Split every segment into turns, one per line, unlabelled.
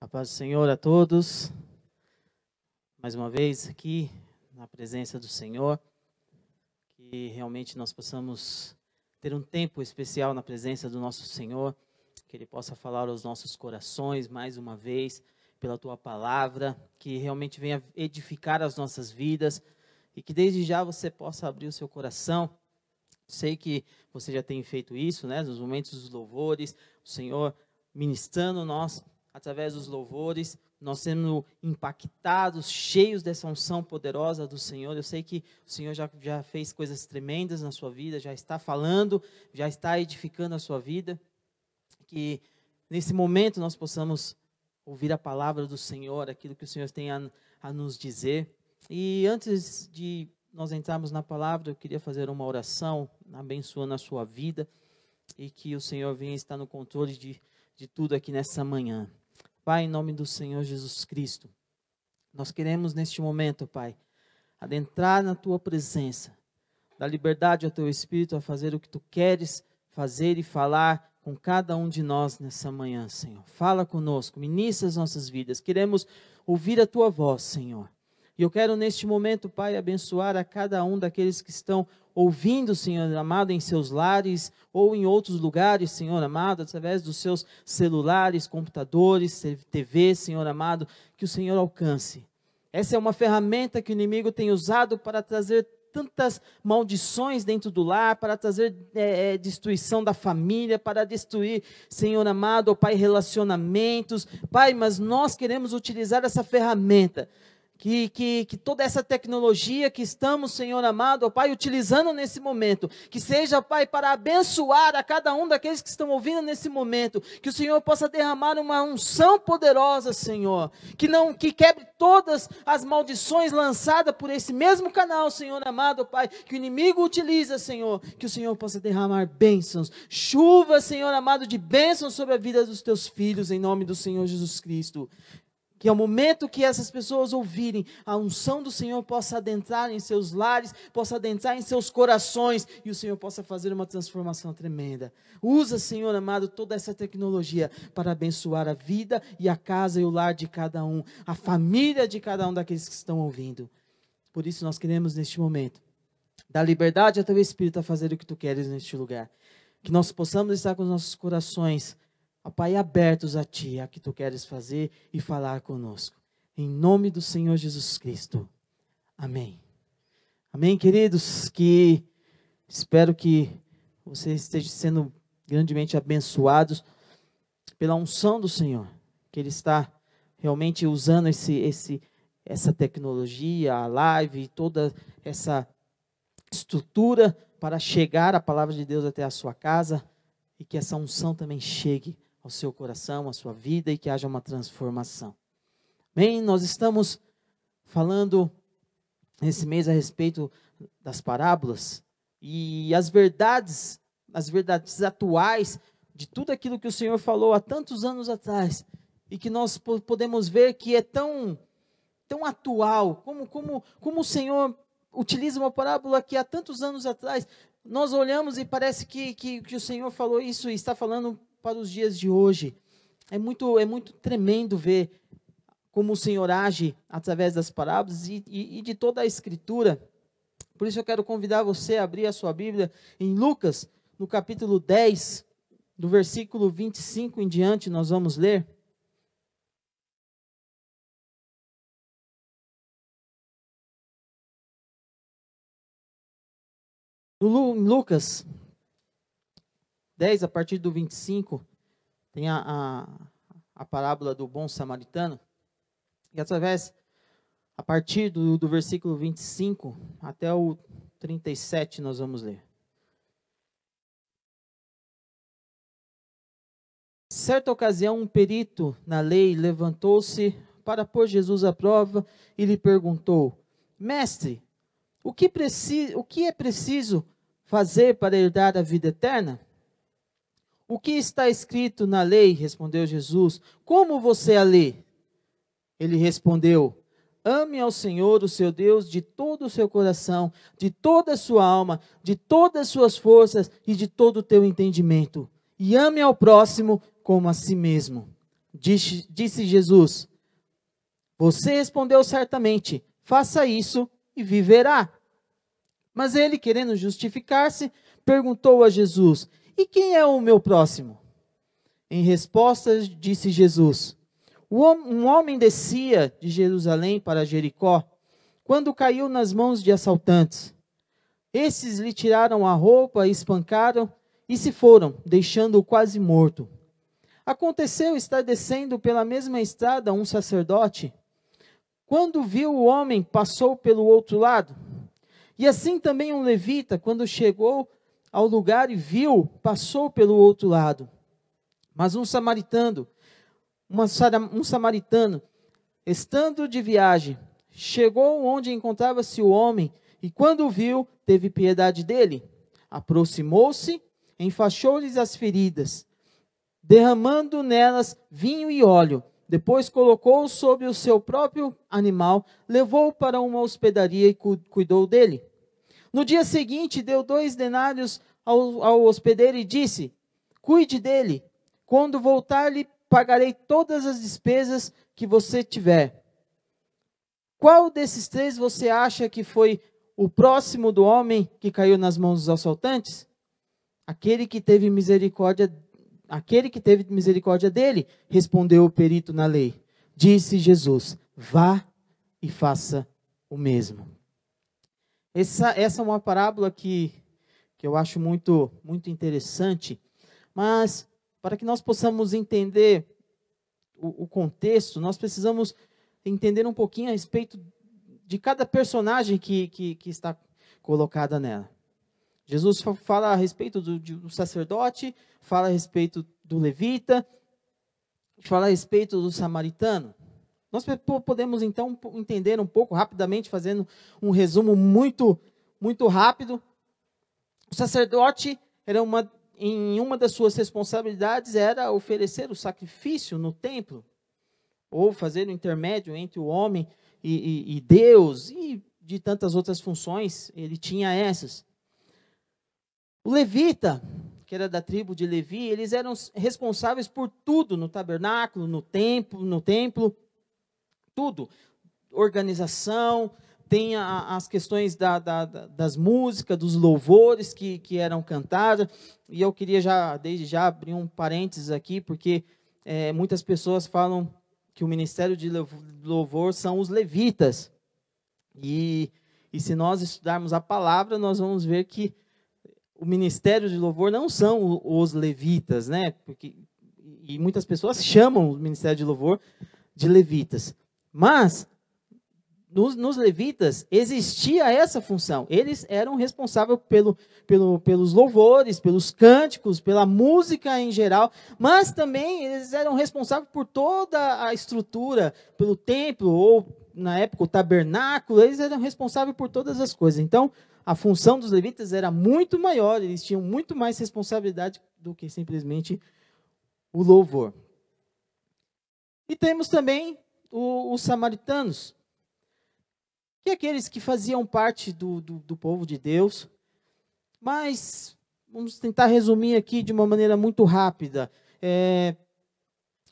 A paz do Senhor a todos, mais uma vez aqui na presença do Senhor, que realmente nós possamos ter um tempo especial na presença do nosso Senhor, que Ele possa falar aos nossos corações mais uma vez, pela Tua Palavra, que realmente venha edificar as nossas vidas, e que desde já você possa abrir o seu coração. Sei que você já tem feito isso, né, nos momentos dos louvores, o Senhor ministrando nós, através dos louvores, nós sendo impactados, cheios dessa unção poderosa do Senhor. Eu sei que o Senhor já fez coisas tremendas na sua vida, já está falando, já está edificando a sua vida. Que nesse momento nós possamos ouvir a palavra do Senhor, aquilo que o Senhor tem a nos dizer. E antes de nós entrarmos na palavra, eu queria fazer uma oração, abençoando a sua vida, e que o Senhor venha estar no controle de tudo aqui nessa manhã. Pai, em nome do Senhor Jesus Cristo, nós queremos neste momento, Pai, adentrar na Tua presença, dar liberdade ao Teu Espírito a fazer o que Tu queres fazer e falar com cada um de nós nessa manhã, Senhor. Fala conosco, ministra as nossas vidas, queremos ouvir a Tua voz, Senhor. E eu quero neste momento, Pai, abençoar a cada um daqueles que estão ouvindo, Senhor amado, em seus lares ou em outros lugares, Senhor amado, através dos seus celulares, computadores, TV, Senhor amado, que o Senhor alcance. Essa é uma ferramenta que o inimigo tem usado para trazer tantas maldições dentro do lar, para trazer destruição da família, para destruir, Senhor amado, ó Pai, relacionamentos. Pai, mas nós queremos utilizar essa ferramenta, que toda essa tecnologia que estamos, Senhor amado, ó Pai, utilizando nesse momento, que seja, Pai, para abençoar a cada um daqueles que estão ouvindo nesse momento, que o Senhor possa derramar uma unção poderosa, Senhor, que quebre todas as maldições lançadas por esse mesmo canal, Senhor amado, ó Pai, que o inimigo utiliza, Senhor, que o Senhor possa derramar bênçãos, chuva, Senhor amado, de bênçãos sobre a vida dos teus filhos, em nome do Senhor Jesus Cristo. Que ao momento que essas pessoas ouvirem, a unção do Senhor possa adentrar em seus lares, possa adentrar em seus corações, e o Senhor possa fazer uma transformação tremenda. Usa, Senhor amado, toda essa tecnologia para abençoar a vida e a casa e o lar de cada um, a família de cada um daqueles que estão ouvindo. Por isso nós queremos neste momento dar liberdade ao Teu Espírito a fazer o que Tu queres neste lugar. Que nós possamos estar com os nossos corações, ó Pai, abertos a Ti, a que Tu queres fazer e falar conosco. Em nome do Senhor Jesus Cristo. Amém. Amém, queridos, que espero que você esteja sendo grandemente abençoados pela unção do Senhor, que Ele está realmente usando essa tecnologia, a live, toda essa estrutura para chegar a palavra de Deus até a sua casa, e que essa unção também chegue ao seu coração, à sua vida, e que haja uma transformação. Bem, nós estamos falando nesse mês a respeito das parábolas e as verdades atuais de tudo aquilo que o Senhor falou há tantos anos atrás, e que nós podemos ver que é tão atual, como o Senhor utiliza uma parábola que há tantos anos atrás, nós olhamos e parece que o Senhor falou isso e está falando para os dias de hoje. É muito tremendo ver como o Senhor age através das parábolas e de toda a Escritura. Por isso eu quero convidar você a abrir a sua Bíblia em Lucas, no capítulo 10, do versículo 25 em diante, nós vamos ler. Em Lucas 10, a partir do 25, tem a parábola do bom samaritano. E a partir do versículo 25 até o 37, nós vamos ler. Certa ocasião, um perito na lei levantou-se para pôr Jesus à prova e lhe perguntou: Mestre, o que é preciso fazer para herdar a vida eterna? O que está escrito na lei? Respondeu Jesus. Como você a lê? Ele respondeu: ame ao Senhor, o seu Deus, de todo o seu coração, de toda a sua alma, de todas as suas forças e de todo o teu entendimento. E ame ao próximo como a si mesmo. Disse Jesus: você respondeu certamente, faça isso e viverá. Mas ele, querendo justificar-se, perguntou a Jesus: e quem é o meu próximo? Em resposta, disse Jesus: um homem descia de Jerusalém para Jericó, quando caiu nas mãos de assaltantes. Esses lhe tiraram a roupa, espancaram e se foram, deixando-o quase morto. Aconteceu estar descendo pela mesma estrada um sacerdote. Quando viu o homem, passou pelo outro lado. E assim também um levita, quando chegou ao lugar e viu, passou pelo outro lado. Mas um samaritano, estando de viagem, chegou onde encontrava-se o homem, e quando o viu, teve piedade dele. Aproximou-se, enfaixou-lhes as feridas, derramando nelas vinho e óleo. Depois colocou-o sobre o seu próprio animal, levou-o para uma hospedaria e cuidou dele. No dia seguinte, deu 2 denários ao hospedeiro e disse: cuide dele. Quando voltar, lhe pagarei todas as despesas que você tiver. Qual desses 3 você acha que foi o próximo do homem que caiu nas mãos dos assaltantes? Aquele que teve misericórdia dele, respondeu o perito na lei. Disse Jesus: vá e faça o mesmo. Essa é uma parábola que eu acho muito, muito interessante, mas para que nós possamos entender o contexto, nós precisamos entender um pouquinho a respeito de cada personagem que está colocada nela. Jesus fala a respeito do sacerdote, fala a respeito do levita, fala a respeito do samaritano. Nós podemos então entender um pouco rapidamente, fazendo um resumo muito, muito rápido. O sacerdote em uma das suas responsabilidades era oferecer o sacrifício no templo, ou fazer o intermédio entre o homem e Deus, e de tantas outras funções, ele tinha essas. O levita, que era da tribo de Levi, eles eram responsáveis por tudo no tabernáculo, no templo, tudo. Organização, tem as questões das músicas, dos louvores que eram cantados. E eu queria desde já abrir um parênteses aqui, porque muitas pessoas falam que o ministério de louvor são os levitas. E se nós estudarmos a palavra, nós vamos ver que o ministério de louvor não são os levitas, né? E muitas pessoas chamam o ministério de louvor de levitas. Mas, nos levitas, existia essa função. Eles eram responsáveis pelos louvores, pelos cânticos, pela música em geral, mas também eles eram responsáveis por toda a estrutura, pelo templo, ou na época o tabernáculo, eles eram responsáveis por todas as coisas. Então, a função dos levitas era muito maior, eles tinham muito mais responsabilidade do que simplesmente o louvor. E temos também os samaritanos, que aqueles que faziam parte do povo de Deus, mas vamos tentar resumir aqui de uma maneira muito rápida.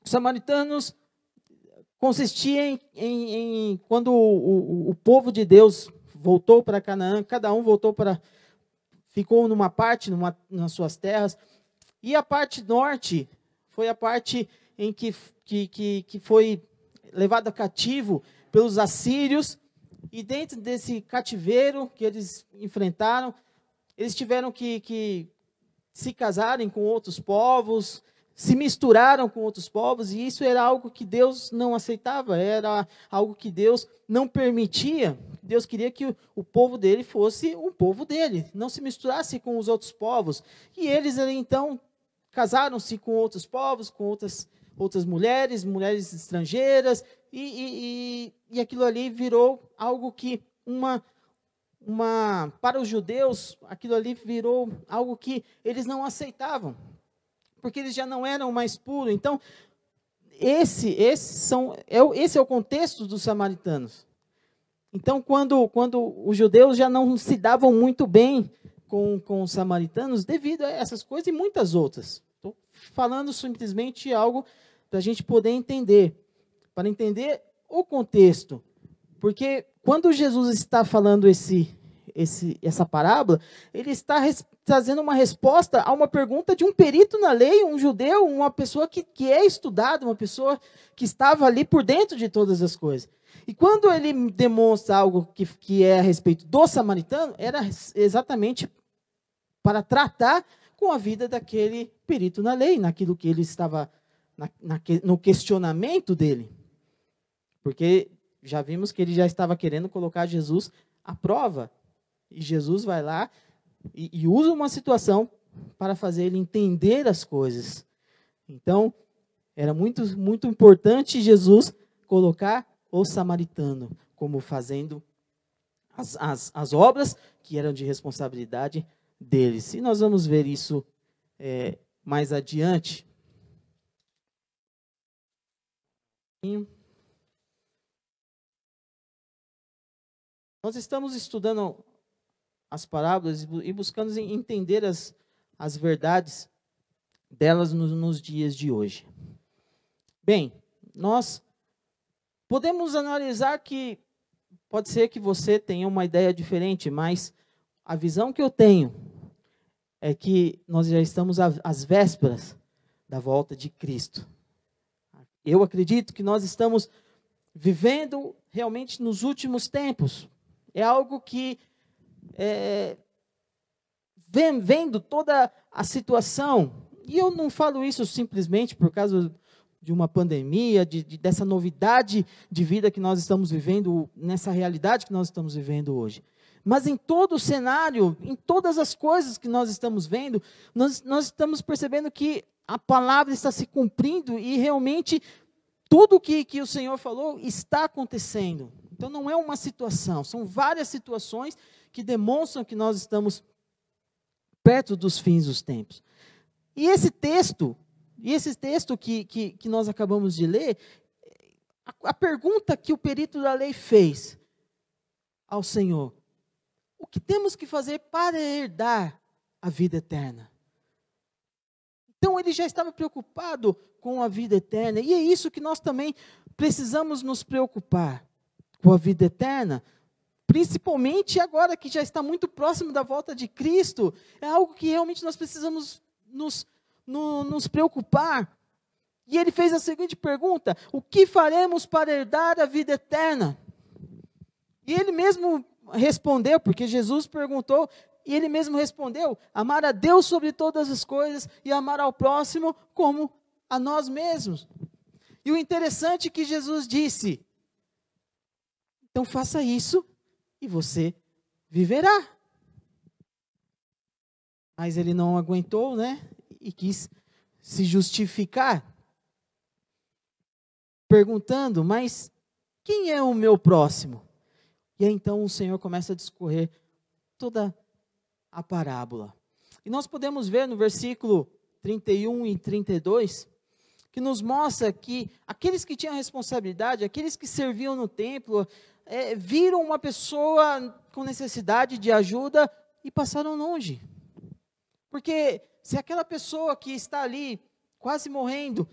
Os samaritanos consistiam em quando o povo de Deus voltou para Canaã, cada um ficou numa parte, nas suas terras, e a parte norte foi a parte em que foi levada cativo pelos assírios. E dentro desse cativeiro que eles enfrentaram, eles tiveram que se casarem com outros povos, se misturaram com outros povos, e isso era algo que Deus não aceitava, era algo que Deus não permitia. Deus queria que o povo dele fosse um povo dele, não se misturasse com os outros povos. E eles, então, casaram-se com outros povos, com outras mulheres estrangeiras, e aquilo ali virou algo que, para os judeus, aquilo ali virou algo que eles não aceitavam, porque eles já não eram mais puros. Então, esse é o contexto dos samaritanos. Então, quando os judeus já não se davam muito bem com os samaritanos, devido a essas coisas e muitas outras. Estou falando simplesmente algo para a gente poder entender, para entender o contexto. Porque quando Jesus está falando essa parábola, ele está trazendo uma resposta a uma pergunta de um perito na lei, um judeu, uma pessoa que é estudada, uma pessoa que estava ali por dentro de todas as coisas. E quando ele demonstra algo que é a respeito do samaritano, era exatamente para tratar com a vida daquele perito na lei, naquilo que ele estava, no questionamento dele. Porque já vimos que ele já estava querendo colocar Jesus à prova. E Jesus vai lá e usa uma situação para fazer ele entender as coisas. Então, era muito, muito importante Jesus colocar o samaritano como fazendo as obras que eram de responsabilidade deles. E nós vamos ver isso mais adiante. Nós estamos estudando as parábolas e buscando entender as verdades delas nos dias de hoje. Bem, nós podemos analisar que pode ser que você tenha uma ideia diferente, mas a visão que eu tenho é que nós já estamos às vésperas da volta de Cristo. Eu acredito que nós estamos vivendo realmente nos últimos tempos. É algo que, vendo toda a situação, e eu não falo isso simplesmente por causa de uma pandemia, dessa novidade de vida que nós estamos vivendo, nessa realidade que nós estamos vivendo hoje. Mas em todo o cenário, em todas as coisas que nós estamos vendo, nós estamos percebendo que a palavra está se cumprindo e realmente tudo que o Senhor falou está acontecendo. Então não é uma situação, são várias situações que demonstram que nós estamos perto dos fins dos tempos. E esse texto que nós acabamos de ler, a pergunta que o perito da lei fez ao Senhor: o que temos que fazer para herdar a vida eterna? Então ele já estava preocupado com a vida eterna, e é isso que nós também precisamos nos preocupar, com a vida eterna, principalmente agora que já está muito próximo da volta de Cristo. É algo que realmente nós precisamos nos preocupar. E ele fez a seguinte pergunta: o que faremos para herdar a vida eterna? E ele mesmo respondeu, porque Jesus perguntou, e ele mesmo respondeu: amar a Deus sobre todas as coisas e amar ao próximo como a nós mesmos. E o interessante é que Jesus disse: então faça isso e você viverá. Mas ele não aguentou, né? E quis se justificar, perguntando: mas quem é o meu próximo? E aí então o Senhor começa a discorrer toda a parábola. E nós podemos ver no versículo 31 e 32, que nos mostra que aqueles que tinham responsabilidade, aqueles que serviam no templo, viram uma pessoa com necessidade de ajuda e passaram longe. Porque se aquela pessoa que está ali, quase morrendo,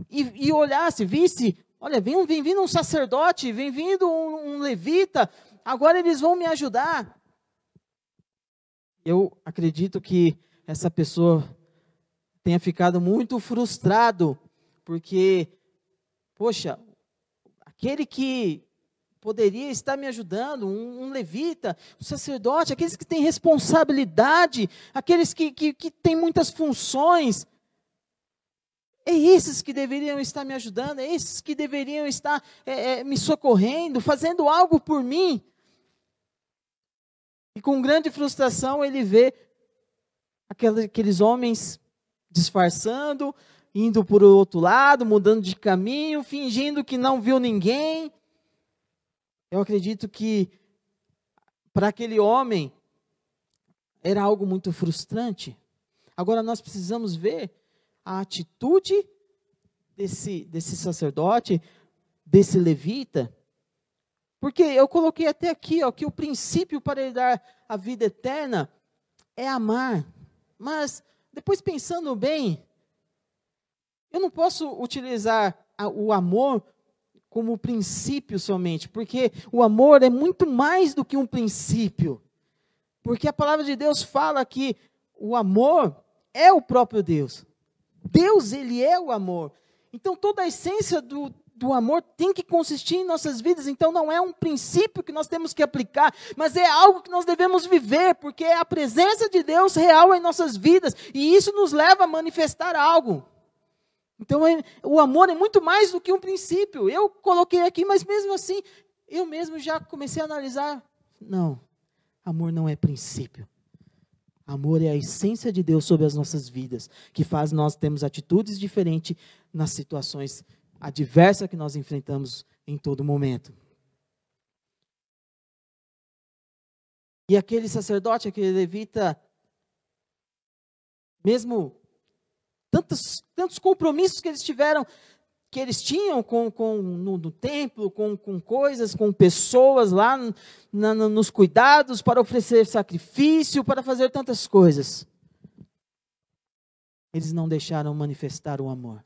e olhasse, visse: olha, vem vindo um sacerdote, vem vindo um levita, agora eles vão me ajudar. Eu acredito que essa pessoa tenha ficado muito frustrado, porque, poxa, aquele que poderia estar me ajudando, um levita, um sacerdote, aqueles que têm responsabilidade, aqueles que têm muitas funções, é esses que deveriam estar me ajudando, é esses que deveriam estar me socorrendo, fazendo algo por mim. E com grande frustração ele vê aqueles homens disfarçando, indo por outro lado, mudando de caminho, fingindo que não viu ninguém. Eu acredito que para aquele homem era algo muito frustrante. Agora nós precisamos ver a atitude desse sacerdote, desse levita, porque eu coloquei até aqui, que o princípio para ele dar a vida eterna é amar. Mas depois pensando bem, Eu não posso utilizar o amor como princípio somente, porque o amor é muito mais do que um princípio. Porque a palavra de Deus fala que o amor é o próprio Deus. Deus, ele é o amor. Então, toda a essência do amor tem que consistir em nossas vidas. Então, não é um princípio que nós temos que aplicar, mas é algo que nós devemos viver, porque é a presença de Deus real em nossas vidas, e isso nos leva a manifestar algo. Então, o amor é muito mais do que um princípio. Eu coloquei aqui, mas mesmo assim, eu mesmo já comecei a analisar. Não, amor não é princípio. Amor é a essência de Deus sobre as nossas vidas, que faz nós termos atitudes diferentes nas situações adversas que nós enfrentamos em todo momento. E aquele sacerdote, aquele levita, mesmo tantos compromissos que eles tiveram, que eles tinham no templo, com coisas, com pessoas lá nos cuidados, para oferecer sacrifício, para fazer tantas coisas. Eles não deixaram manifestar o amor.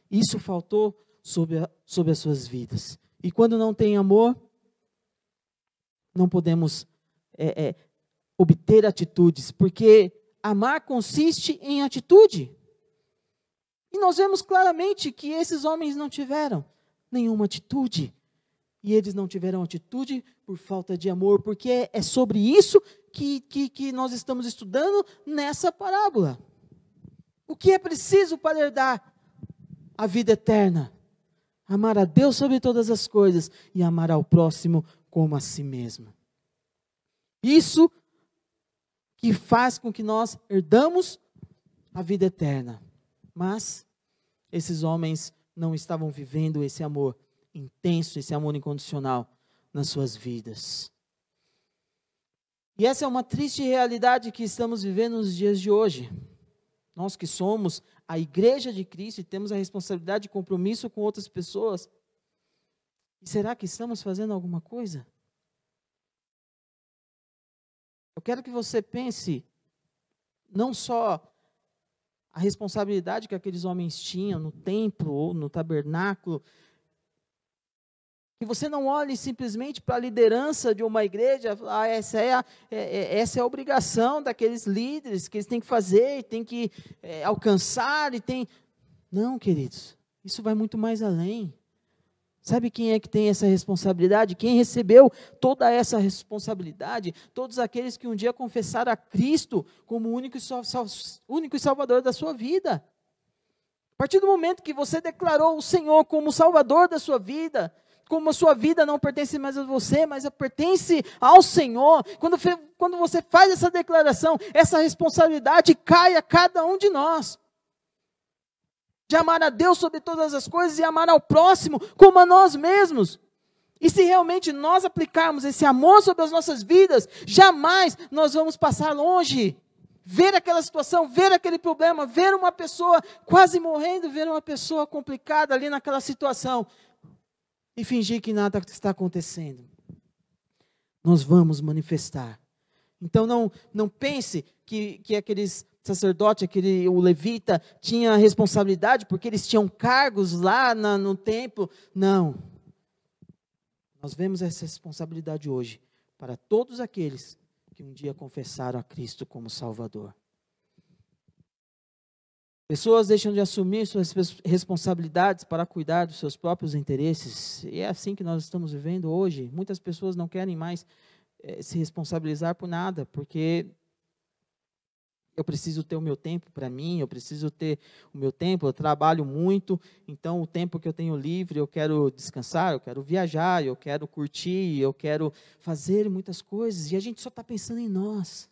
Isso faltou sobre as suas vidas. E quando não tem amor, não podemos obter atitudes, porque amar consiste em atitude. E nós vemos claramente que esses homens não tiveram nenhuma atitude. E eles não tiveram atitude por falta de amor, porque é sobre isso que nós estamos estudando nessa parábola. O que é preciso para herdar a vida eterna? Amar a Deus sobre todas as coisas e amar ao próximo como a si mesmo. Isso que faz com que nós herdamos a vida eterna. Mas esses homens não estavam vivendo esse amor intenso, esse amor incondicional nas suas vidas. E essa é uma triste realidade que estamos vivendo nos dias de hoje. Nós que somos a igreja de Cristo e temos a responsabilidade de compromisso com outras pessoas. E será que estamos fazendo alguma coisa? Eu quero que você pense não só a responsabilidade que aqueles homens tinham no templo ou no tabernáculo, que você não olhe simplesmente para a liderança de uma igreja, essa é a obrigação daqueles líderes, que eles têm que fazer, têm que alcançar, Não, queridos, isso vai muito mais além. Sabe quem é que tem essa responsabilidade? Quem recebeu toda essa responsabilidade? Todos aqueles que um dia confessaram a Cristo como o único e Salvador da sua vida. A partir do momento que você declarou o Senhor como o Salvador da sua vida, como a sua vida não pertence mais a você, mas pertence ao Senhor, quando você faz essa declaração, essa responsabilidade cai a cada um de nós. De amar a Deus sobre todas as coisas e amar ao próximo como a nós mesmos. E se realmente nós aplicarmos esse amor sobre as nossas vidas, jamais nós vamos passar longe, ver aquela situação, ver aquele problema, ver uma pessoa quase morrendo, ver uma pessoa complicada ali naquela situação e fingir que nada está acontecendo. Nós vamos manifestar. Então não pense que aqueles sacerdote, o levita, tinha responsabilidade porque eles tinham cargos lá no templo. Não. Nós vemos essa responsabilidade hoje para todos aqueles que um dia confessaram a Cristo como Salvador. Pessoas deixam de assumir suas responsabilidades para cuidar dos seus próprios interesses. E é assim que nós estamos vivendo hoje. Muitas pessoas não querem mais se responsabilizar por nada, porque eu preciso ter o meu tempo para mim, eu preciso ter o meu tempo, eu trabalho muito, então o tempo que eu tenho livre, eu quero descansar, eu quero viajar, eu quero curtir, eu quero fazer muitas coisas, e a gente só está pensando em nós.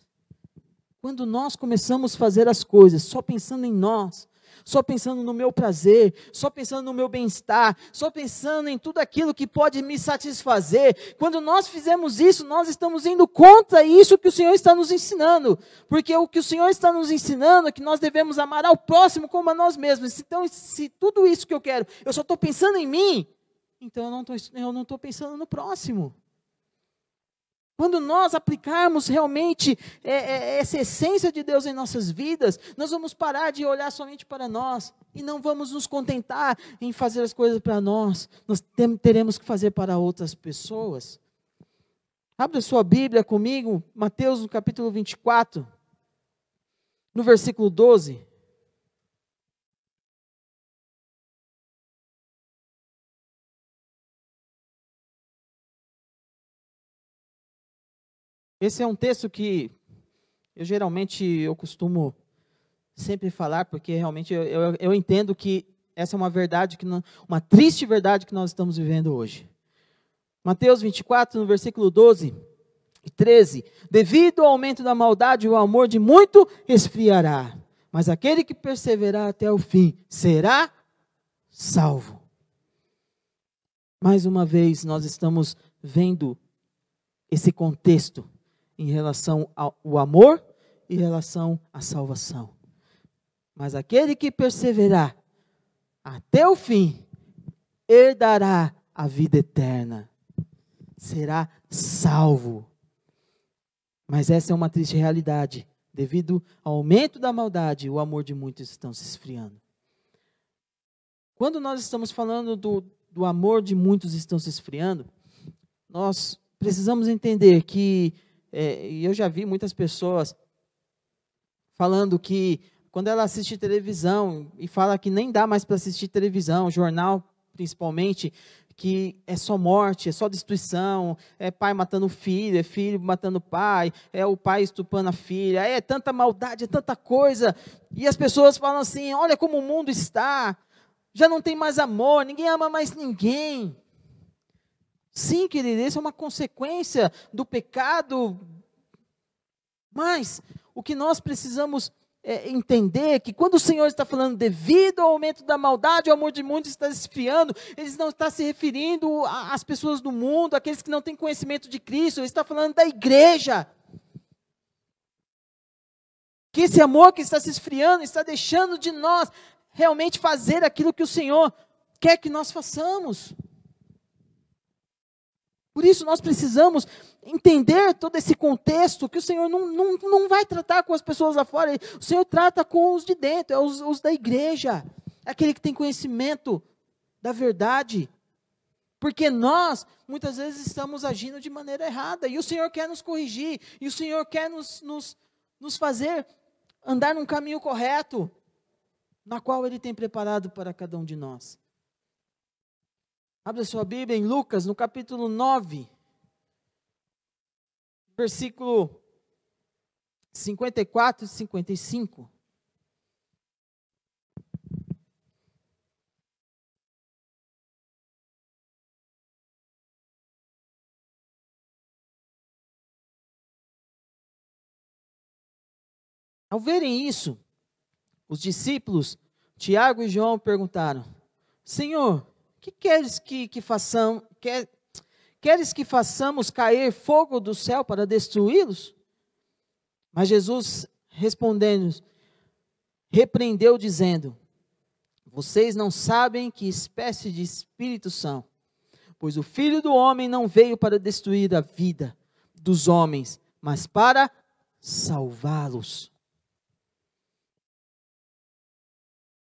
Quando nós começamos a fazer as coisas só pensando em nós, só pensando no meu prazer, só pensando no meu bem-estar, só pensando em tudo aquilo que pode me satisfazer. Quando nós fizemos isso, nós estamos indo contra isso que o Senhor está nos ensinando. Porque o que o Senhor está nos ensinando é que nós devemos amar ao próximo como a nós mesmos. Então, se tudo isso que eu quero, eu só estou pensando em mim, então eu não estou pensando no próximo. Quando nós aplicarmos realmente essa essência de Deus em nossas vidas, nós vamos parar de olhar somente para nós e não vamos nos contentar em fazer as coisas para nós. Nós teremos que fazer para outras pessoas. Abra sua Bíblia comigo, Mateus no capítulo 24, no versículo 12. Esse é um texto que eu costumo sempre falar, porque realmente eu entendo que essa é uma verdade, uma triste verdade que nós estamos vivendo hoje. Mateus 24, no versículo 12 e 13. Devido ao aumento da maldade, o amor de muito esfriará, mas aquele que perseverar até o fim será salvo. Mais uma vez, nós estamos vendo esse contexto em relação ao amor e em relação à salvação. Mas aquele que perseverar até o fim, herdará a vida eterna. Será salvo. Mas essa é uma triste realidade. Devido ao aumento da maldade, o amor de muitos está se esfriando. Quando nós estamos falando do amor de muitos estão se esfriando, nós precisamos entender que, e eu já vi muitas pessoas falando que quando ela assiste televisão e fala que nem dá mais para assistir televisão, jornal principalmente, que é só morte, é só destruição, é pai matando filho, é filho matando pai, é o pai estuprando a filha, é tanta maldade, é tanta coisa, e as pessoas falam assim, olha como o mundo está, já não tem mais amor, ninguém ama mais ninguém. Sim, querido, isso é uma consequência do pecado, mas o que nós precisamos entender é que quando o Senhor está falando devido ao aumento da maldade, o amor de muitos está se esfriando, Ele não está se referindo às pessoas do mundo, àqueles que não têm conhecimento de Cristo, Ele está falando da igreja. Que esse amor que está se esfriando, está deixando de nós realmente fazer aquilo que o Senhor quer que nós façamos. Por isso nós precisamos entender todo esse contexto, que o Senhor não vai tratar com as pessoas lá fora, o Senhor trata com os de dentro, os da igreja, aquele que tem conhecimento da verdade. Porque nós, muitas vezes, estamos agindo de maneira errada, e o Senhor quer nos corrigir, e o Senhor quer nos fazer andar num caminho correto, na qual Ele tem preparado para cada um de nós. Abra sua Bíblia em Lucas, no capítulo 9, versículo 54 e 55. Ao verem isso, os discípulos, Tiago e João, perguntaram, Senhor, que queres que façamos? Queres que façamos cair fogo do céu para destruí-los? Mas Jesus, respondendo, repreendeu, dizendo, vocês não sabem que espécie de espírito são, pois o Filho do Homem não veio para destruir a vida dos homens, mas para salvá-los.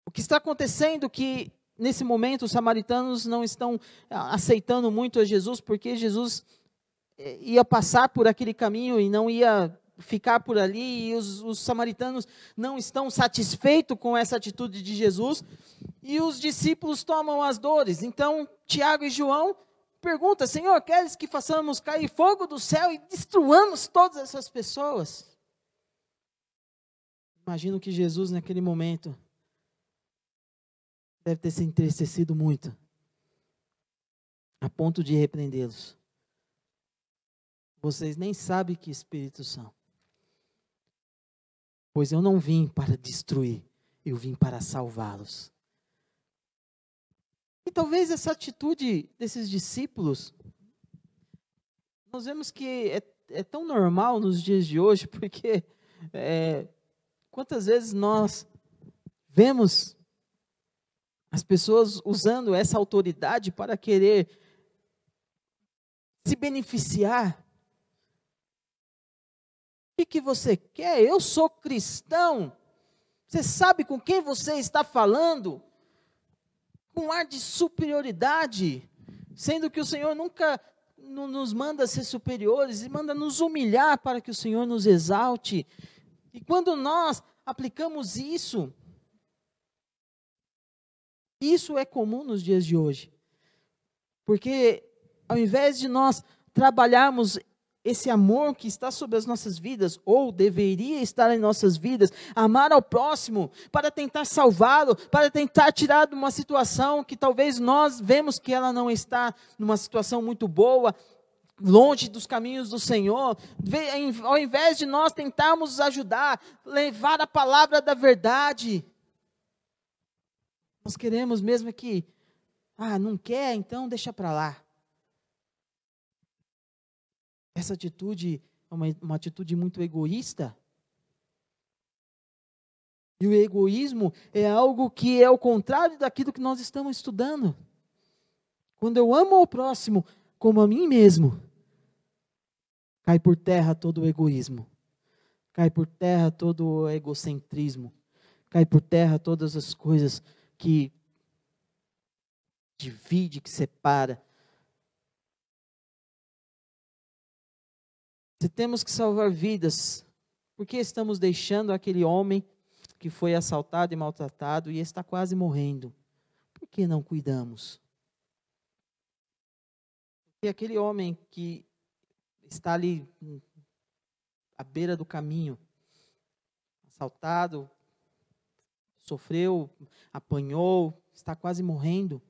O que está acontecendo é que nesse momento, os samaritanos não estão aceitando muito a Jesus, porque Jesus ia passar por aquele caminho e não ia ficar por ali, e os samaritanos não estão satisfeitos com essa atitude de Jesus, e os discípulos tomam as dores. Então, Tiago e João perguntam, Senhor, queres que façamos cair fogo do céu e destruamos todas essas pessoas? Imagino que Jesus, naquele momento, deve ter se entristecido muito, a ponto de repreendê-los. Vocês nem sabem que espíritos são. Pois eu não vim para destruir, eu vim para salvá-los. E talvez essa atitude desses discípulos, nós vemos que é tão normal nos dias de hoje, porque quantas vezes nós vemos as pessoas usando essa autoridade para querer se beneficiar O que você quer? Eu sou cristão. Você sabe com quem você está falando? Com um ar de superioridade, sendo que o Senhor nunca nos manda ser superiores, e manda nos humilhar para que o Senhor nos exalte. E quando nós aplicamos isso é comum nos dias de hoje. Porque ao invés de nós trabalharmos esse amor que está sobre as nossas vidas, ou deveria estar em nossas vidas, amar ao próximo, para tentar salvá-lo, para tentar tirar de uma situação que talvez nós vemos que ela não está numa situação muito boa, longe dos caminhos do Senhor, ao invés de nós tentarmos ajudar, levar a palavra da verdade, nós queremos mesmo que, não quer, então deixa para lá. Essa atitude é uma atitude muito egoísta. E o egoísmo é algo que é o contrário daquilo que nós estamos estudando. Quando eu amo ao próximo como a mim mesmo, cai por terra todo o egoísmo. Cai por terra todo o egocentrismo. Cai por terra todas as coisas que divide, que separa. Se temos que salvar vidas, por que estamos deixando aquele homem que foi assaltado e maltratado e está quase morrendo? Por que não cuidamos? E aquele homem que está ali à beira do caminho, assaltado, sofreu, apanhou, está quase morrendo,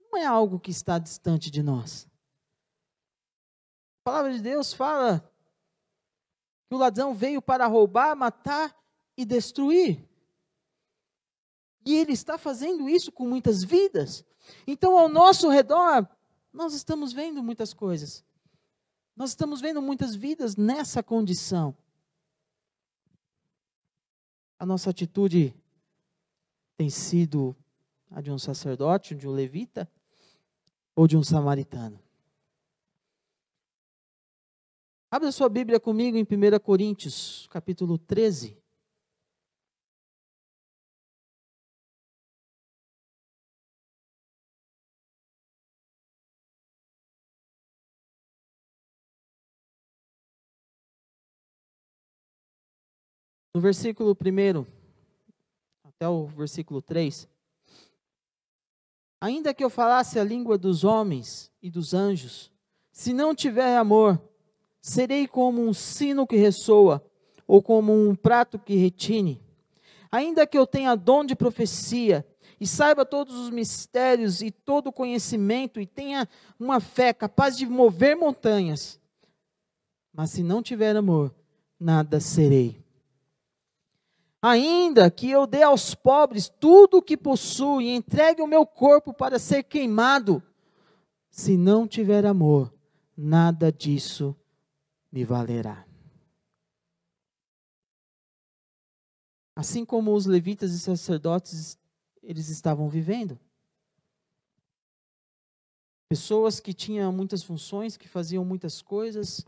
não é algo que está distante de nós. A palavra de Deus fala que o ladrão veio para roubar, matar e destruir. E ele está fazendo isso com muitas vidas. Então, ao nosso redor, nós estamos vendo muitas coisas. Nós estamos vendo muitas vidas nessa condição. A nossa atitude tem sido a de um sacerdote, de um levita ou de um samaritano? Abra sua Bíblia comigo em 1 Coríntios, capítulo 13. No versículo 1 até o versículo 3. Ainda que eu falasse a língua dos homens e dos anjos, se não tiver amor, serei como um sino que ressoa, ou como um prato que retine. Ainda que eu tenha dom de profecia, e saiba todos os mistérios e todo o conhecimento, e tenha uma fé capaz de mover montanhas, mas se não tiver amor, nada serei. Ainda que eu dê aos pobres tudo o que possuo, e entregue o meu corpo para ser queimado, se não tiver amor, nada disso me valerá. Assim como os levitas e sacerdotes, eles estavam vivendo. Pessoas que tinham muitas funções, que faziam muitas coisas,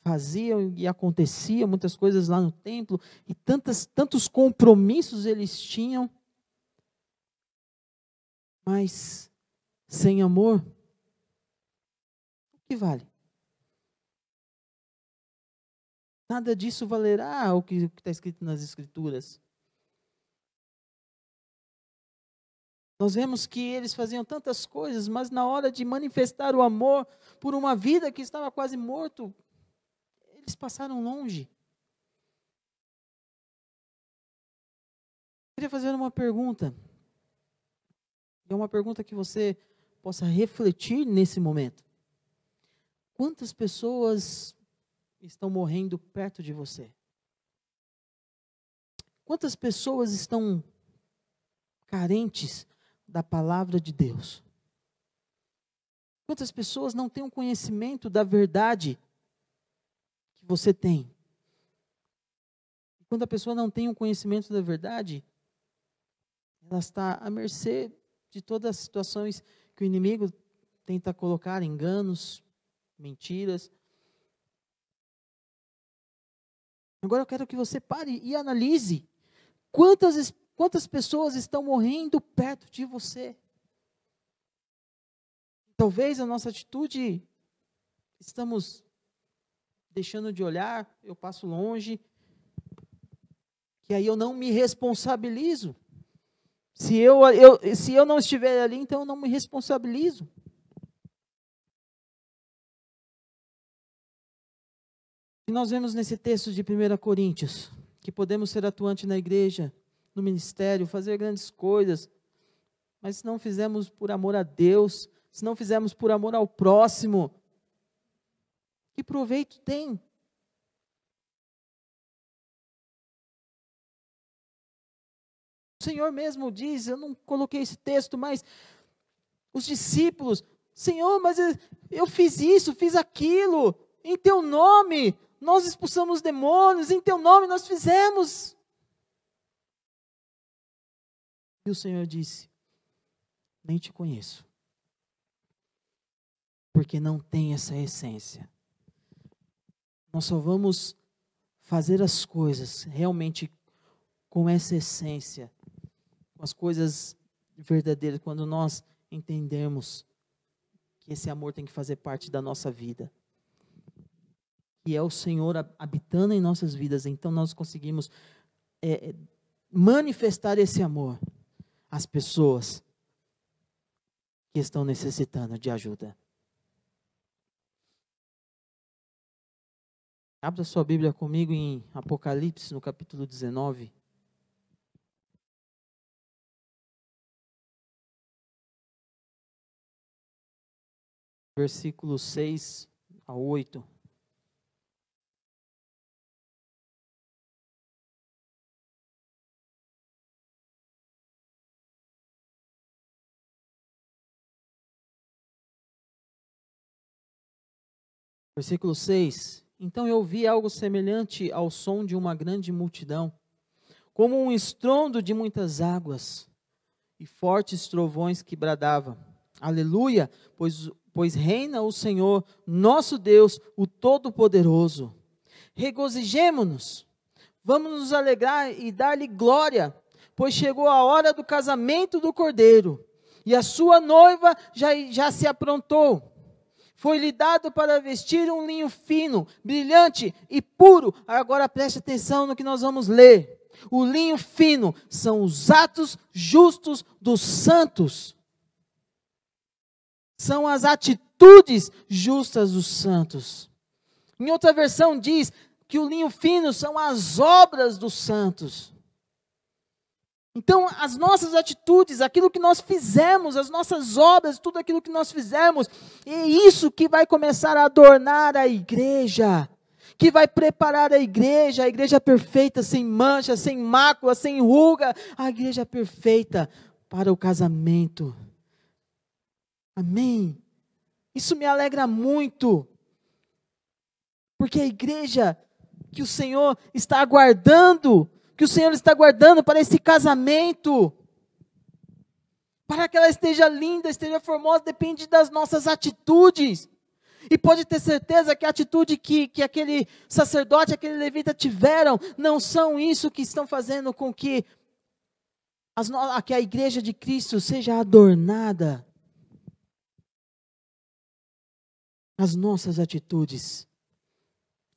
faziam e acontecia muitas coisas lá no templo, e tantos compromissos eles tinham, mas sem amor, o que vale? Nada disso valerá o que está escrito nas Escrituras. Nós vemos que eles faziam tantas coisas, mas na hora de manifestar o amor por uma vida que estava quase morto, eles passaram longe. Eu queria fazer uma pergunta. É uma pergunta que você possa refletir nesse momento. Quantas pessoas estão morrendo perto de você? Quantas pessoas estão carentes da palavra de Deus? Quantas pessoas não têm um conhecimento da verdade que você tem? Quando a pessoa não tem um conhecimento da verdade, ela está à mercê de todas as situações que o inimigo tenta colocar, enganos, mentiras. Agora eu quero que você pare e analise quantas pessoas estão morrendo perto de você. Talvez a nossa atitude, estamos deixando de olhar, eu passo longe, que aí eu não me responsabilizo. Se eu não estiver ali, então eu não me responsabilizo. E nós vemos nesse texto de 1 Coríntios, que podemos ser atuantes na igreja, no ministério, fazer grandes coisas, mas se não fizermos por amor a Deus, se não fizermos por amor ao próximo, que proveito tem? O Senhor mesmo diz, eu não coloquei esse texto, mas os discípulos, Senhor, mas eu fiz isso, fiz aquilo, em teu nome nós expulsamos demônios, em teu nome nós fizemos. E o Senhor disse, nem te conheço, porque não tem essa essência. Nós só vamos fazer as coisas realmente com essa essência, com as coisas verdadeiras, quando nós entendemos que esse amor tem que fazer parte da nossa vida. E é o Senhor habitando em nossas vidas, então nós conseguimos manifestar esse amor às pessoas que estão necessitando de ajuda. Abra sua Bíblia comigo em Apocalipse, no capítulo 19. Versículos 6 a 8. Versículo 6. Então eu vi algo semelhante ao som de uma grande multidão, como um estrondo de muitas águas, e fortes trovões que bradavam: Aleluia, pois reina o Senhor, nosso Deus, o Todo-Poderoso. Regozijemo-nos, vamos nos alegrar e dar-lhe glória, pois chegou a hora do casamento do Cordeiro, e a sua noiva já se aprontou. Foi-lhe dado para vestir um linho fino, brilhante e puro. Agora preste atenção no que nós vamos ler. O linho fino são os atos justos dos santos. São as atitudes justas dos santos. Em outra versão diz que o linho fino são as obras dos santos. Então, as nossas atitudes, aquilo que nós fizemos, as nossas obras, tudo aquilo que nós fizemos, é isso que vai começar a adornar a igreja, que vai preparar a igreja perfeita, sem mancha, sem mácula, sem ruga, a igreja perfeita para o casamento. Amém? Isso me alegra muito, porque a igreja que o Senhor está aguardando, para esse casamento, para que ela esteja linda, esteja formosa, depende das nossas atitudes. E pode ter certeza que a atitude que aquele sacerdote, aquele levita tiveram, não são isso que estão fazendo com que a igreja de Cristo seja adornada. As nossas atitudes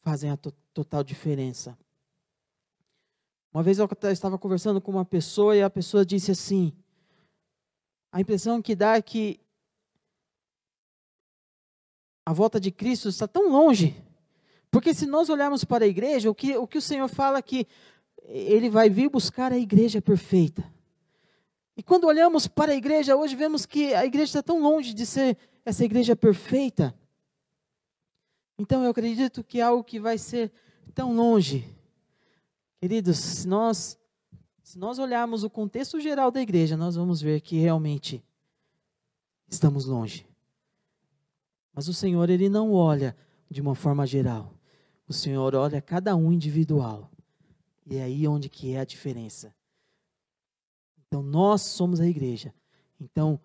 fazem a total diferença. Uma vez eu estava conversando com uma pessoa e a pessoa disse assim, a impressão que dá é que a volta de Cristo está tão longe, porque se nós olharmos para a igreja, o que o Senhor fala é que Ele vai vir buscar a igreja perfeita. E quando olhamos para a igreja hoje, vemos que a igreja está tão longe de ser essa igreja perfeita. Então eu acredito que é algo que vai ser tão longe. Queridos, se nós olharmos o contexto geral da igreja, nós vamos ver que realmente estamos longe. Mas o Senhor, Ele não olha de uma forma geral. O Senhor olha cada um individual. E é aí onde que é a diferença. Então, nós somos a igreja. Então,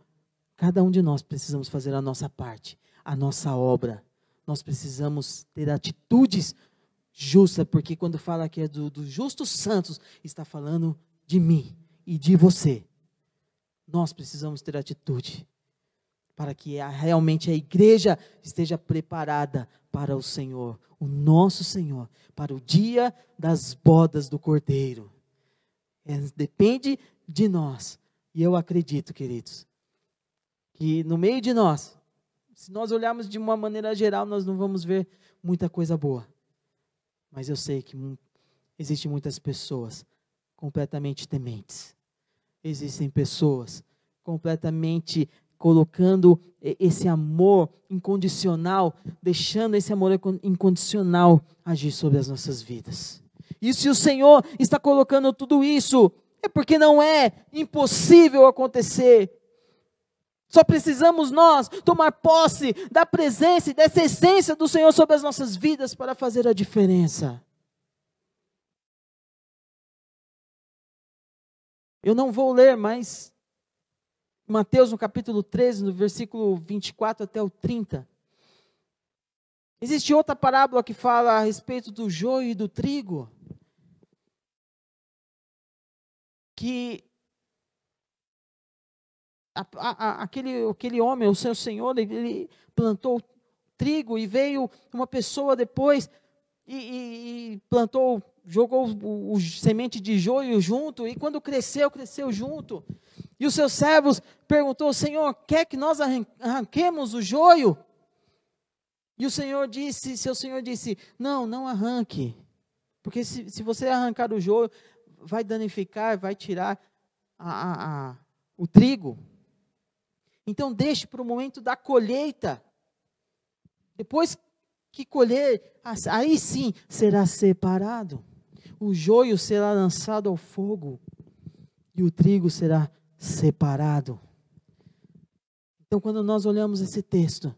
cada um de nós precisamos fazer a nossa parte, a nossa obra. Nós precisamos ter atitudes justa, porque quando fala que é dos justos santos, está falando de mim e de você. Nós precisamos ter atitude para que realmente a igreja esteja preparada para o Senhor, o nosso Senhor, para o dia das bodas do Cordeiro. Depende de nós. E eu acredito, queridos, que no meio de nós, se nós olharmos de uma maneira geral, nós não vamos ver muita coisa boa. Mas eu sei que existem muitas pessoas completamente tementes. Existem pessoas completamente colocando esse amor incondicional, deixando esse amor incondicional agir sobre as nossas vidas. E se o Senhor está colocando tudo isso, é porque não é impossível acontecer. Só precisamos nós tomar posse da presença e dessa essência do Senhor sobre as nossas vidas para fazer a diferença. Eu não vou ler, mas Mateus no capítulo 13, no versículo 24 até o 30. Existe outra parábola que fala a respeito do joio e do trigo. Que aquele homem, o seu senhor, ele plantou trigo e veio uma pessoa depois e plantou, jogou o semente de joio junto, e quando cresceu junto. E os seus servos perguntou: Senhor, quer que nós arranquemos o joio? E seu senhor disse, não arranque, porque se você arrancar o joio, vai danificar, vai tirar o trigo. Então deixe para o momento da colheita. Depois que colher, aí sim será separado. O joio será lançado ao fogo e o trigo será separado. Então, quando nós olhamos esse texto,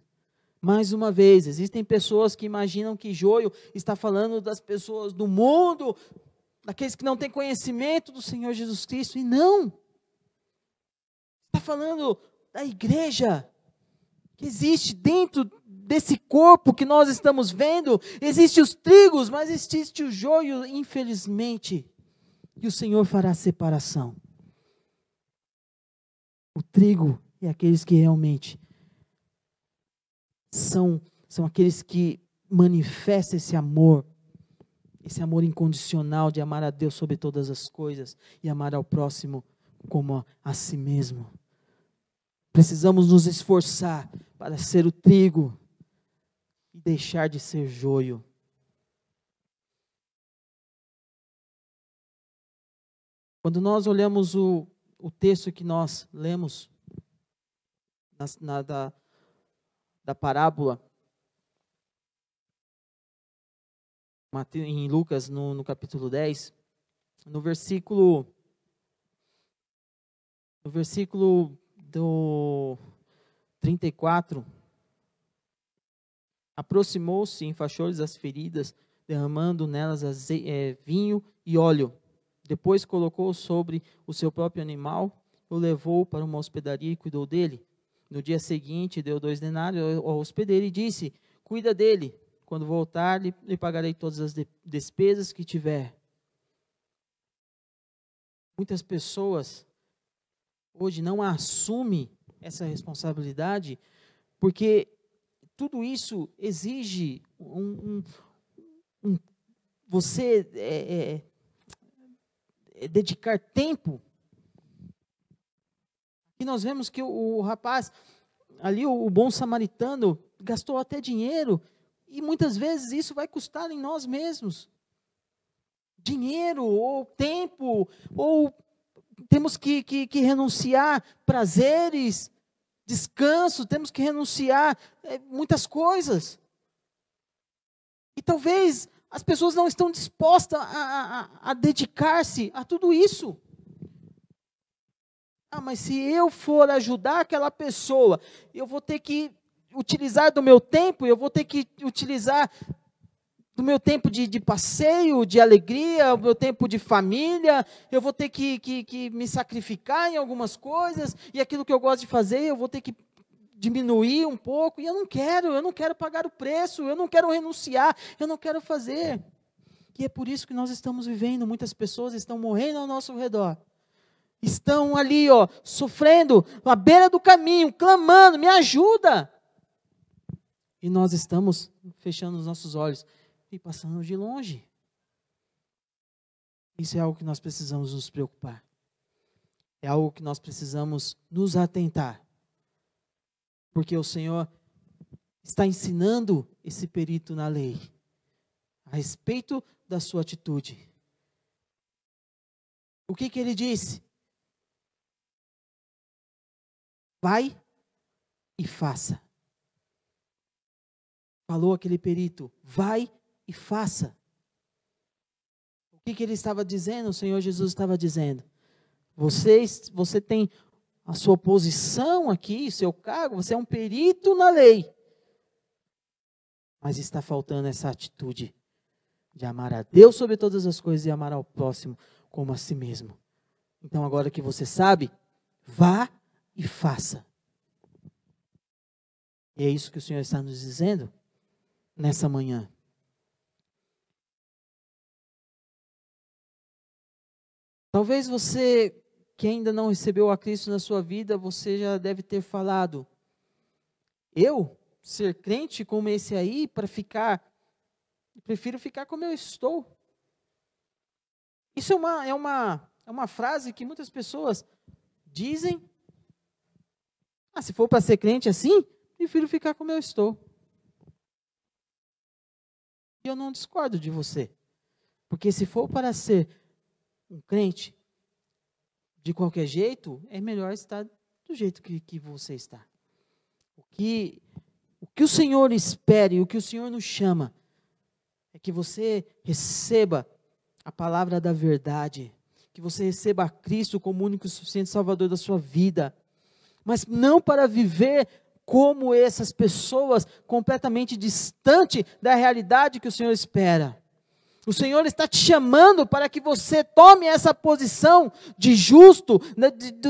mais uma vez, existem pessoas que imaginam que joio está falando das pessoas do mundo, daqueles que não têm conhecimento do Senhor Jesus Cristo, e não. Está falando da igreja, que existe dentro desse corpo que nós estamos vendo. Existem os trigos, mas existe o joio, infelizmente, e o Senhor fará separação. O trigo é aqueles que realmente são aqueles que manifestam esse amor incondicional de amar a Deus sobre todas as coisas e amar ao próximo como a si mesmo. Precisamos nos esforçar para ser o trigo e deixar de ser joio. Quando nós olhamos o texto que nós lemos da parábola, em Lucas, no capítulo 10, no versículo do 34, aproximou-se e enfaixou-lhes as feridas, derramando nelas vinho e óleo. Depois colocou sobre o seu próprio animal, o levou para uma hospedaria e cuidou dele. No dia seguinte, deu 2 denários ao hospedeiro e disse: cuida dele, quando voltar, lhe pagarei todas as despesas que tiver. Muitas pessoas hoje não assumem essa responsabilidade, porque tudo isso exige você dedicar tempo. E nós vemos que o rapaz, ali o bom samaritano, gastou até dinheiro, e muitas vezes isso vai custar em nós mesmos. Dinheiro, ou tempo, ou temos que renunciar prazeres, descanso, temos que renunciar muitas coisas. E talvez as pessoas não estão dispostas a dedicar-se a tudo isso. Mas se eu for ajudar aquela pessoa, eu vou ter que utilizar do meu tempo, eu vou ter que utilizar do meu tempo de passeio, de alegria, o meu tempo de família, eu vou ter que me sacrificar em algumas coisas, e aquilo que eu gosto de fazer, eu vou ter que diminuir um pouco, e eu não quero pagar o preço, eu não quero renunciar, eu não quero fazer. E é por isso que nós estamos vivendo. Muitas pessoas estão morrendo ao nosso redor. Estão ali, sofrendo, à beira do caminho, clamando, me ajuda. E nós estamos fechando os nossos olhos e passando de longe. Isso é algo que nós precisamos nos preocupar. É algo que nós precisamos nos atentar. Porque o Senhor está ensinando esse perito na lei a respeito da sua atitude. O que ele disse? Vai e faça. Falou aquele perito, vai e faça. O que ele estava dizendo? O Senhor Jesus estava dizendo, você tem a sua posição aqui, seu cargo, você é um perito na lei. Mas está faltando essa atitude de amar a Deus sobre todas as coisas e amar ao próximo como a si mesmo. Então agora que você sabe, vá e faça. E é isso que o Senhor está nos dizendo nessa manhã. Talvez você que ainda não recebeu a Cristo na sua vida, você já deve ter falado, eu ser crente como esse aí, prefiro ficar como eu estou. Isso é uma frase que muitas pessoas dizem, se for para ser crente assim, prefiro ficar como eu estou. E eu não discordo de você. Porque se for para ser um crente, de qualquer jeito, é melhor estar do jeito que você está. O que o Senhor espera e o que o Senhor nos chama é que você receba a palavra da verdade, que você receba a Cristo como único e suficiente Salvador da sua vida, mas não para viver como essas pessoas completamente distante da realidade que o Senhor espera. O Senhor está te chamando para que você tome essa posição de justo,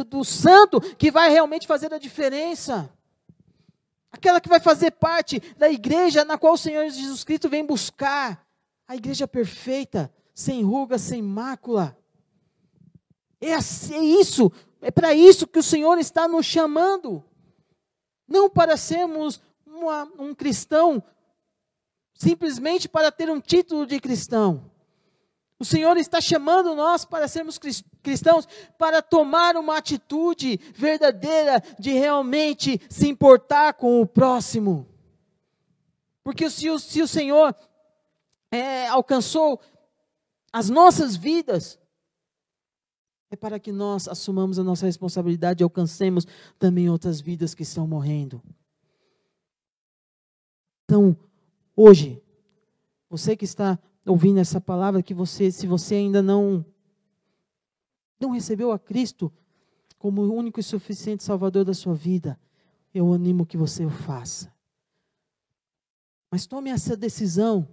do santo, que vai realmente fazer a diferença. Aquela que vai fazer parte da igreja na qual o Senhor Jesus Cristo vem buscar. A igreja perfeita, sem ruga, sem mácula. É isso, é para isso que o Senhor está nos chamando. Não para sermos um cristão simplesmente para ter um título de cristão. O Senhor está chamando nós para sermos cristãos, para tomar uma atitude verdadeira de realmente se importar com o próximo. Porque se o Senhor alcançou as nossas vidas, é para que nós assumamos a nossa responsabilidade e alcancemos também outras vidas que estão morrendo. Então, hoje, você que está ouvindo essa palavra, se você ainda não recebeu a Cristo como o único e suficiente Salvador da sua vida, eu animo que você o faça. Mas tome essa decisão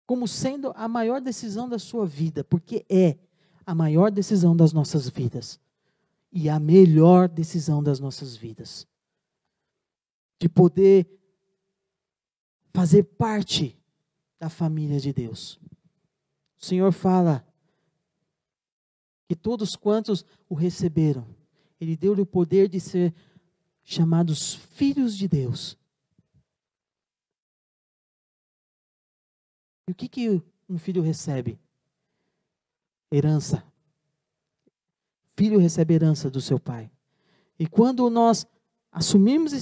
como sendo a maior decisão da sua vida, porque é a maior decisão das nossas vidas e a melhor decisão das nossas vidas. De poder fazer parte da família de Deus. O Senhor fala que todos quantos o receberam, Ele deu-lhe o poder de ser chamados filhos de Deus. E o que um filho recebe? Herança. Filho recebe herança do seu pai. E quando nós assumimos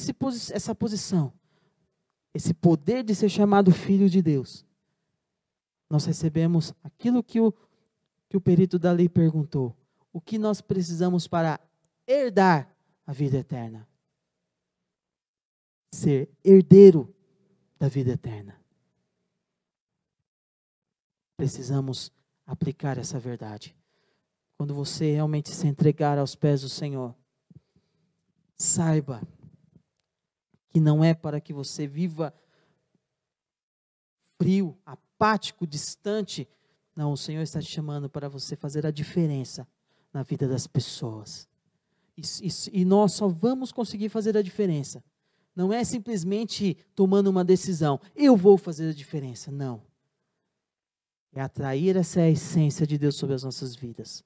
essa posição, esse poder de ser chamado filho de Deus, nós recebemos aquilo que o perito da lei perguntou. O que nós precisamos para herdar a vida eterna? Ser herdeiro da vida eterna. Precisamos aplicar essa verdade. Quando você realmente se entregar aos pés do Senhor, saiba que não é para que você viva frio, apático, distante. Não, o Senhor está te chamando para você fazer a diferença na vida das pessoas. E nós só vamos conseguir fazer a diferença. Não é simplesmente tomando uma decisão. Eu vou fazer a diferença. Não. é atrair essa essência de Deus sobre as nossas vidas.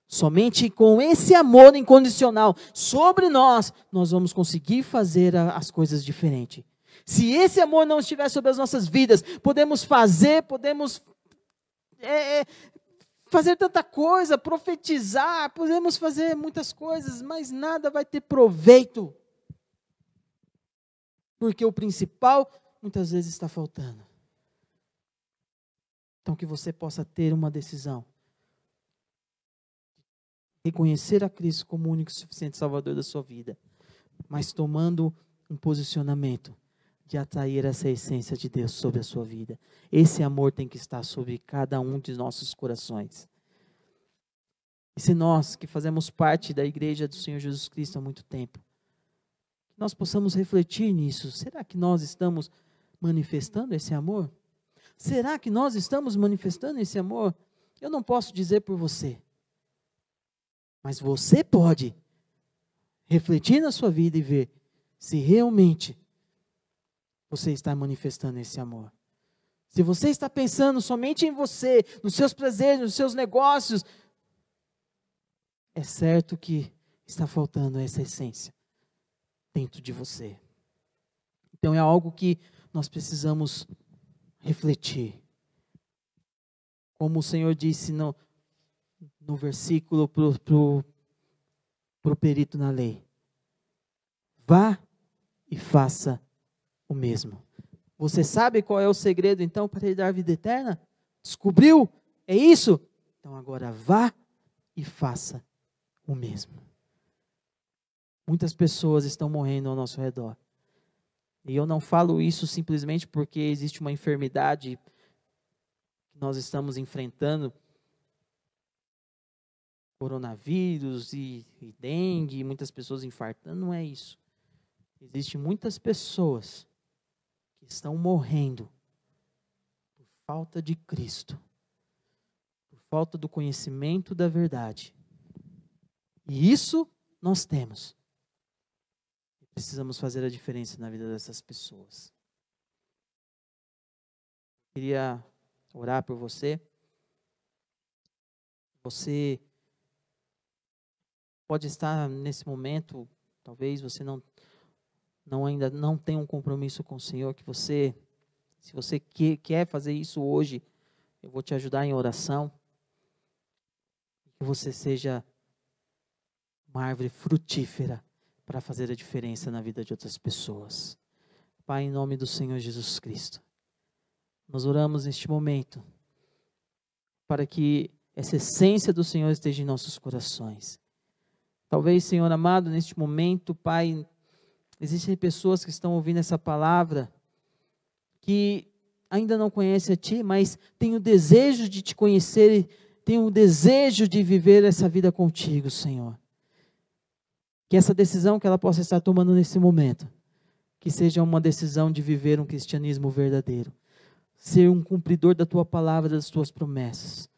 Somente com esse amor incondicional sobre nós, nós vamos conseguir fazer as coisas diferentes. Se esse amor não estiver sobre as nossas vidas, podemos fazer tanta coisa, profetizar, podemos fazer muitas coisas, mas nada vai ter proveito. Porque o principal, muitas vezes, está faltando. Então, que você possa ter uma decisão. Reconhecer a Cristo como o único e suficiente Salvador da sua vida. Mas tomando um posicionamento de atrair essa essência de Deus sobre a sua vida. Esse amor tem que estar sobre cada um de nossos corações. E se nós, que fazemos parte da igreja do Senhor Jesus Cristo há muito tempo, nós possamos refletir nisso. Será que nós estamos manifestando esse amor? Será que nós estamos manifestando esse amor? Eu não posso dizer por você. Mas você pode refletir na sua vida e ver se realmente você está manifestando esse amor. Se você está pensando somente em você, nos seus prazeres, nos seus negócios, é certo que está faltando essa essência dentro de você. Então é algo que nós precisamos refletir. Como o Senhor disse no versículo para o perito na lei. Vá e faça o mesmo. Você sabe qual é o segredo então para ele dar vida eterna? Descobriu? É isso? Então agora vá e faça o mesmo. Muitas pessoas estão morrendo ao nosso redor. E eu não falo isso simplesmente porque existe uma enfermidade que nós estamos enfrentando, coronavírus e dengue, muitas pessoas infartando, não é isso. Existem muitas pessoas que estão morrendo por falta de Cristo, por falta do conhecimento da verdade. E isso nós temos. Precisamos fazer a diferença na vida dessas pessoas. Queria orar por você. Você pode estar nesse momento, talvez você ainda não tenha um compromisso com o Senhor, se você quer fazer isso hoje, eu vou te ajudar em oração. Que você seja uma árvore frutífera para fazer a diferença na vida de outras pessoas. Pai, em nome do Senhor Jesus Cristo, nós oramos neste momento para que essa essência do Senhor esteja em nossos corações. Talvez, Senhor amado, neste momento, Pai, existem pessoas que estão ouvindo essa palavra que ainda não conhecem a Ti, mas têm o desejo de Te conhecer e têm o desejo de viver essa vida contigo, Senhor. Que essa decisão que ela possa estar tomando nesse momento, que seja uma decisão de viver um cristianismo verdadeiro, ser um cumpridor da Tua palavra, das Tuas promessas.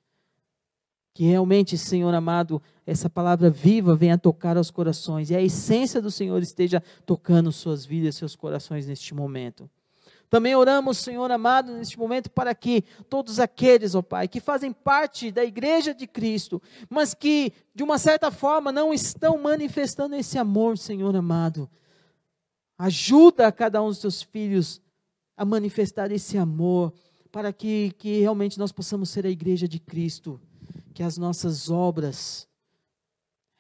Que realmente, Senhor amado, essa palavra viva venha tocar aos corações e a essência do Senhor esteja tocando suas vidas, seus corações neste momento. Também oramos, Senhor amado, neste momento para que todos aqueles, ó Pai, que fazem parte da igreja de Cristo, mas que de uma certa forma não estão manifestando esse amor, Senhor amado, ajuda a cada um dos teus filhos a manifestar esse amor, para que realmente nós possamos ser a igreja de Cristo, que as nossas obras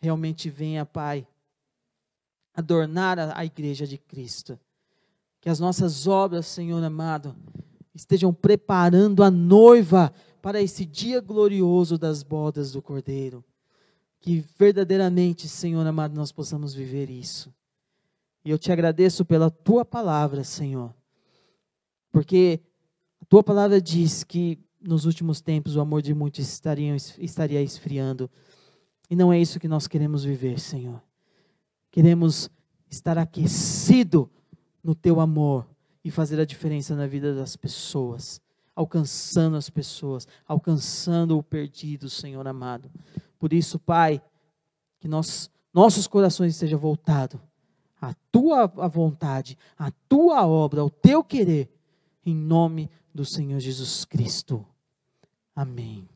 realmente venham, Pai, adornar a igreja de Cristo. Que as nossas obras, Senhor amado, estejam preparando a noiva para esse dia glorioso das bodas do Cordeiro. Que verdadeiramente, Senhor amado, nós possamos viver isso. E eu te agradeço pela Tua palavra, Senhor. Porque a Tua palavra diz que nos últimos tempos o amor de muitos estaria esfriando. E não é isso que nós queremos viver, Senhor. Queremos estar aquecido no Teu amor e fazer a diferença na vida das pessoas, alcançando as pessoas, alcançando o perdido, Senhor amado. Por isso, Pai, que nossos corações estejam voltados à Tua vontade, à Tua obra, ao Teu querer, em nome do Senhor Jesus Cristo. Amém.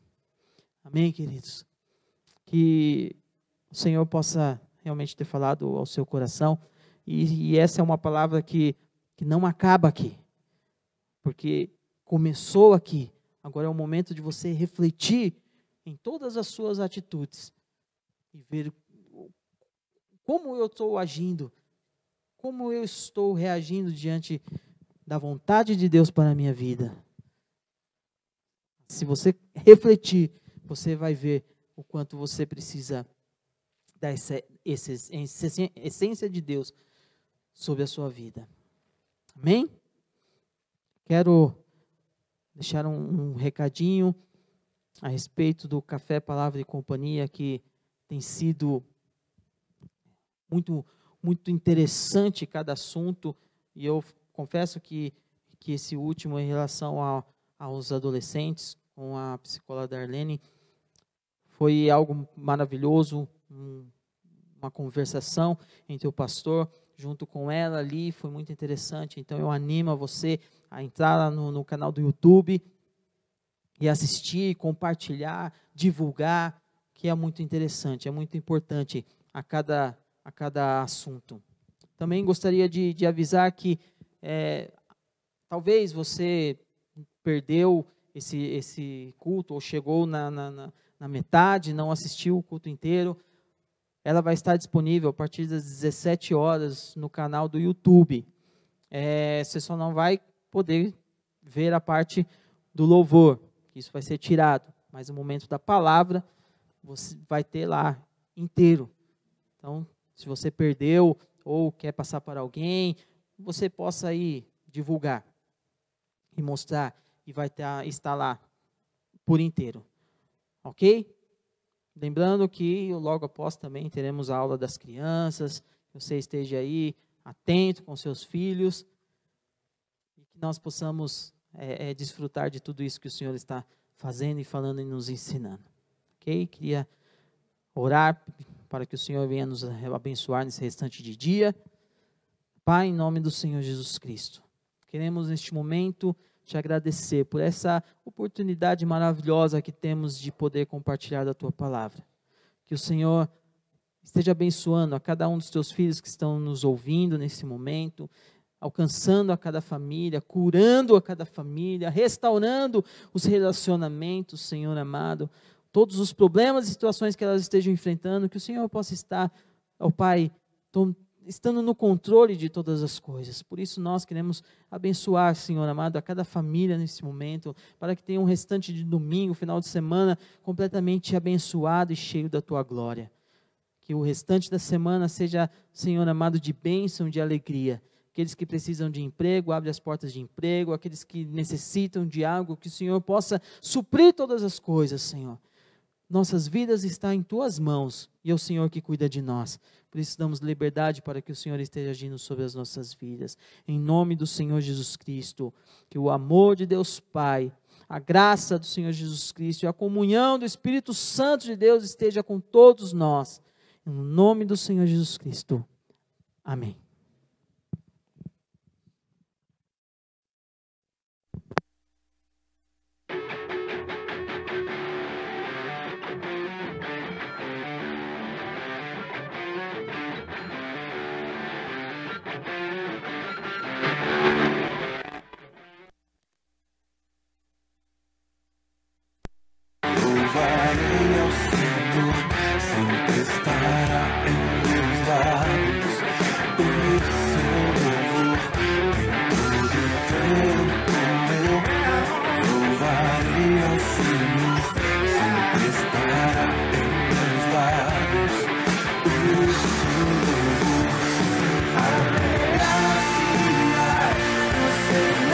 Amém, queridos. Que o Senhor possa realmente ter falado ao seu coração. E essa é uma palavra que não acaba aqui. Porque começou aqui. Agora é o momento de você refletir em todas as suas atitudes. E ver como eu estou agindo. Como eu estou reagindo diante da vontade de Deus para a minha vida. Se você refletir, você vai ver o quanto você precisa da essência de Deus sobre a sua vida. Amém? Quero deixar um recadinho a respeito do Café, Palavra e Companhia, que tem sido muito interessante cada assunto, e eu confesso que esse último em relação aos adolescentes, com a psicóloga Darlene, foi algo maravilhoso, uma conversação entre o pastor junto com ela ali, foi muito interessante. Então eu animo a você a entrar lá no canal do YouTube e assistir, compartilhar, divulgar, que é muito interessante, é muito importante a cada assunto. Também gostaria de avisar que talvez você perdeu esse culto, ou chegou na metade, não assistiu o culto inteiro. Ela vai estar disponível a partir das 17 horas no canal do YouTube. Você só não vai poder ver a parte do louvor, que isso vai ser tirado, mas o momento da palavra você vai ter lá inteiro. Então, se você perdeu ou quer passar para alguém, você possa ir divulgar e mostrar, e vai estar lá por inteiro. Ok? Lembrando que logo após também teremos a aula das crianças, que você esteja aí atento com seus filhos, e que nós possamos desfrutar de tudo isso que o Senhor está fazendo e falando e nos ensinando. Ok? Queria orar para que o Senhor venha nos abençoar nesse restante de dia. Pai, em nome do Senhor Jesus Cristo, queremos neste momento te agradecer por essa oportunidade maravilhosa que temos de poder compartilhar da tua palavra. Que o Senhor esteja abençoando a cada um dos teus filhos que estão nos ouvindo nesse momento, alcançando a cada família, curando a cada família, restaurando os relacionamentos, Senhor amado, todos os problemas e situações que elas estejam enfrentando, que o Senhor possa estar, ó Pai, estando no controle de todas as coisas. Por isso nós queremos abençoar, Senhor amado, a cada família nesse momento, para que tenha um restante de domingo, final de semana, completamente abençoado e cheio da tua glória. Que o restante da semana seja, Senhor amado, de bênção, de alegria. Aqueles que precisam de emprego, abre as portas de emprego. Aqueles que necessitam de algo, que o Senhor possa suprir todas as coisas, Senhor. Nossas vidas estão em tuas mãos, e é o Senhor que cuida de nós. Por isso damos liberdade para que o Senhor esteja agindo sobre as nossas vidas. Em nome do Senhor Jesus Cristo, que o amor de Deus Pai, a graça do Senhor Jesus Cristo e a comunhão do Espírito Santo de Deus esteja com todos nós. Em nome do Senhor Jesus Cristo. Amém.
Louvarei ao Senhor, sempre estará em meus lábios, o seu louvor em todo o tempo meu. Louvarei ao Senhor, sempre estará em meus lábios, o seu louvor. Aleluia, o Senhor.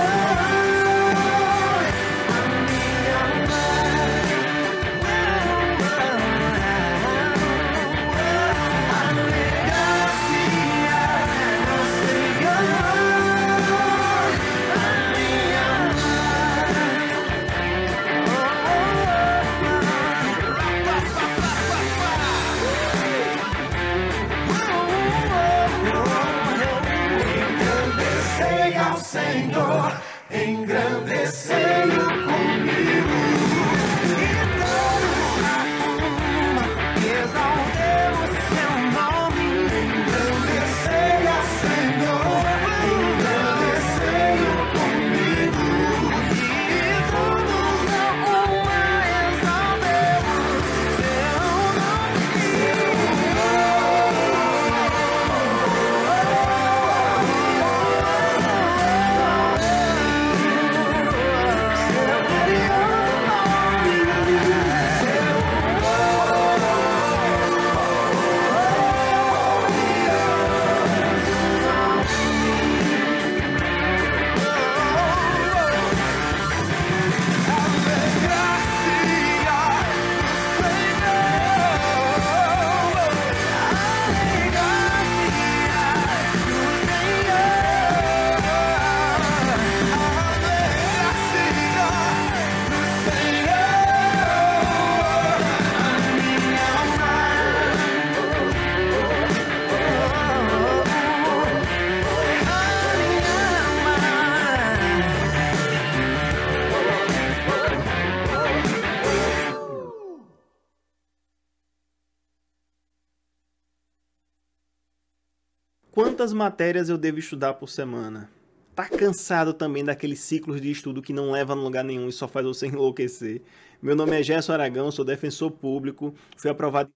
Senhor, engrandecei-o comigo.
Quantas matérias eu devo estudar por semana? Tá cansado também daqueles ciclos de estudo que não levam a lugar nenhum e só faz você enlouquecer? Meu nome é Gerson Aragão, sou defensor público, fui aprovado